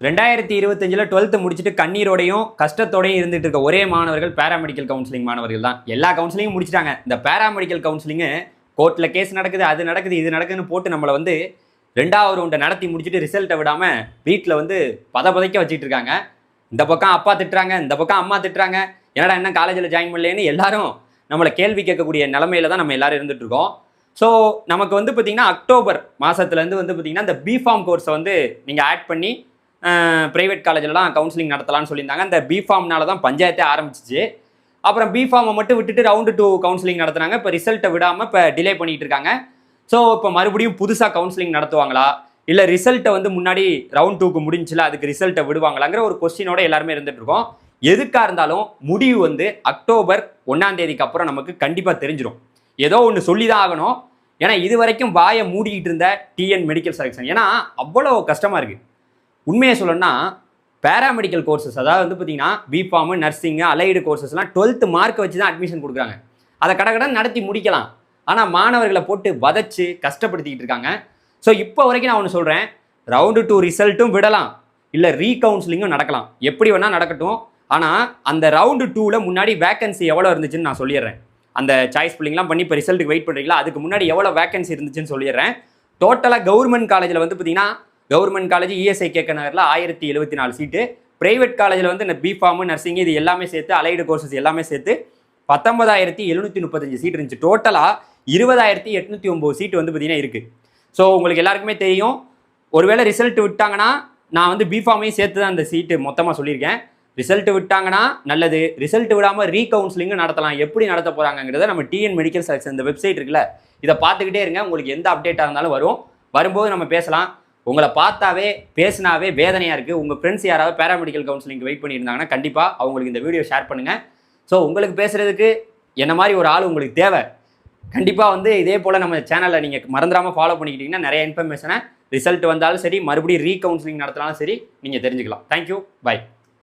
2025 12th முடிச்சுட்டு கண்ணீரோடையும் கஷ்டத்தோடையும் இருந்துட்டு இருக்க ஒரே மாணவர்கள் பேராமெடிக்கல் கவுன்சிலிங் மாணவர்கள் தான். எல்லா கவுன்சிலிங்கும் முடிச்சிட்டாங்க. இந்த பேராமெடிக்கல் கவுன்சிலிங்கு கோர்ட்டில் கேஸ் நடக்குது, அது நடக்குது, இது நடக்குதுன்னு போட்டு நம்மளை வந்து 2வது ரவுண்டை நடத்தி முடிச்சுட்டு ரிசல்ட்டை விடாமல் வீட்டில் வந்து பதைக்க வச்சுட்டு இருக்காங்க. இந்த பக்கம் அப்பா திட்டுறாங்க, இந்த பக்கம் அம்மா திட்டுறாங்க. என்னடா என்ன காலேஜில் ஜாயின் பண்ணலேன்னு எல்லாரும் நம்மளை கேள்வி கேட்கக்கூடிய நிலமையில தான் நம்ம எல்லாரும் இருந்துட்டு இருக்கோம். ஸோ நமக்கு வந்து பார்த்திங்கன்னா அக்டோபர் மாதத்துலேருந்து வந்து பார்த்திங்கன்னா இந்த பிஃபார்ம் கோர்ஸை வந்து நீங்கள் ஆட் பண்ணி ப்ரைவேட் காலேஜிலலாம் கவுன்சிலிங் நடத்தலாம்னு சொல்லியிருந்தாங்க. அந்த பிஃபார்ம்னால தான் பஞ்சாயத்தே ஆரம்பிச்சிச்சு. அப்புறம் பிஃபார்மை மட்டும் விட்டுட்டு ரவுண்டு 2 கவுன்சிலிங் நடத்துனாங்க. இப்போ ரிசல்ட்டை விடாமல் இப்போ டிலே பண்ணிகிட்டு இருக்காங்க. ஸோ இப்போ மறுபடியும் புதுசாக கவுன்சிலிங் நடத்துவாங்களா, இல்லை ரிசல்ட்டை வந்து முன்னாடி ரவுண்ட் 2க்கு முடிஞ்சில அதுக்கு ரிசல்ட்டை விடுவாங்களாங்கிற ஒரு கொஸ்டினோட எல்லாருமே இருந்துட்டு இருக்கோம். எதுக்காக இருந்தாலும் முடிவு வந்து அக்டோபர் 1ஆம் தேதிக்கு அப்புறம் நமக்கு கண்டிப்பாக தெரிஞ்சிடும். ஏதோ ஒன்று சொல்லி தான் ஆகணும். ஏன்னா இது வரைக்கும் வாயை மூடிக்கிட்டு இருந்த டிஎன் மெடிக்கல் செலெக்ஷன், ஏன்னா அவ்வளோ கஷ்டமாக இருக்குது. உண்மையை சொல்லணும்னா பேராமெடிக்கல் கோர்சஸ், அதாவது வந்து பார்த்தீங்கன்னா பிஃபார்மு, நர்சிங்கு, அலைடு கோர்சஸ்லாம் 12th மார்க் வச்சு தான் அட்மிஷன் கொடுக்குறாங்க. அதை கடகடன் நடத்தி முடிக்கலாம். ஆனால் மாணவர்களை போட்டு வதச்சு கஷ்டப்படுத்திக்கிட்டு இருக்காங்க. ஸோ இப்போ வரைக்கும் நான் ஒன்று சொல்கிறேன், ரவுண்டு 2 ரிசல்ட்டும் விடலாம், இல்லை ரீகவுன்சிலிங்கும் நடக்கலாம், எப்படி வேணால் நடக்கட்டும். ஆனால் அந்த ரவுண்டு 2ல் முன்னாடி வேக்கன்சி எவ்வளோ இருந்துச்சுன்னு நான் சொல்லிடுறேன். அந்த சாய்ஸ் பில்லிங்லாம் பண்ணி இப்போ ரிசல்ட்டுக்கு வெயிட் பண்ணுறீங்களா, அதுக்கு முன்னாடி எவ்வளோ வேக்கன்சி இருந்துச்சுன்னு சொல்லிடுறேன். டோட்டலாக கவர்மெண்ட் காலேஜில் வந்து பார்த்தீங்கன்னா கவர்மெண்ட் காலேஜ் இஎஸ்ஐ கேக்க நகரில் 1074 சீட்டு, பிரைவேட் காலேஜில் வந்து இந்த பிஃபார்மு, நர்சிங் இது எல்லாமே சேர்த்து, அலைடு கோர்சஸ் எல்லாமே சேர்த்து 19,735 சீட் இருந்துச்சு. டோட்டலாக 20,809 சீட்டு வந்து பார்த்தீங்கன்னா இருக்குது. ஸோ உங்களுக்கு எல்லாருக்குமே தெரியும், ஒருவேளை ரிசல்ட் விட்டாங்கன்னா நான் வந்து பிஃபார்மையும் சேர்த்து தான் அந்த சீட்டு மொத்தமாக சொல்லியிருக்கேன். ரிசல்ட் விட்டாங்கன்னா நல்லது, ரிசல்ட் விடாமல் ரீகவுன்சிலிங்கும் நடத்தலாம். எப்படி நடத்த போகிறாங்கிறத நம்ம டிஎன் மெடிக்கல் செலெக்ஷன் இந்த வெப்சைட் இருக்குல்ல, இதை பார்த்துக்கிட்டே இருங்க. உங்களுக்கு எந்த அப்டேட்டாக இருந்தாலும் வரும்போது நம்ம பேசலாம். உங்களை பார்த்தாவே பேசினாவே வேதனையாக இருக்குது. உங்கள் ஃப்ரெண்ட்ஸ் யாராவது பேராமெடிக்கல் கவுன்சிலிங்க்கு வெயிட் பண்ணியிருந்தாங்கன்னா கண்டிப்பாக அவங்களுக்கு இந்த வீடியோ ஷேர் பண்ணுங்கள். ஸோ உங்களுக்கு பேசுகிறதுக்கு என்ன மாதிரி ஒரு ஆள் உங்களுக்கு தேவை. கண்டிப்பாக வந்து இதே போல் நம்ம சேனலில் நீங்கள் மறந்துடாமல் ஃபாலோ பண்ணிக்கிட்டிங்கன்னா நிறைய இன்ஃபர்மேஷனை ரிசல்ட் வந்தாலும் சரி, மறுபடியும் ரீகவுன்சிலிங் நடத்தினாலும் சரி, நீங்கள் தெரிஞ்சுக்கலாம். Thank you, by.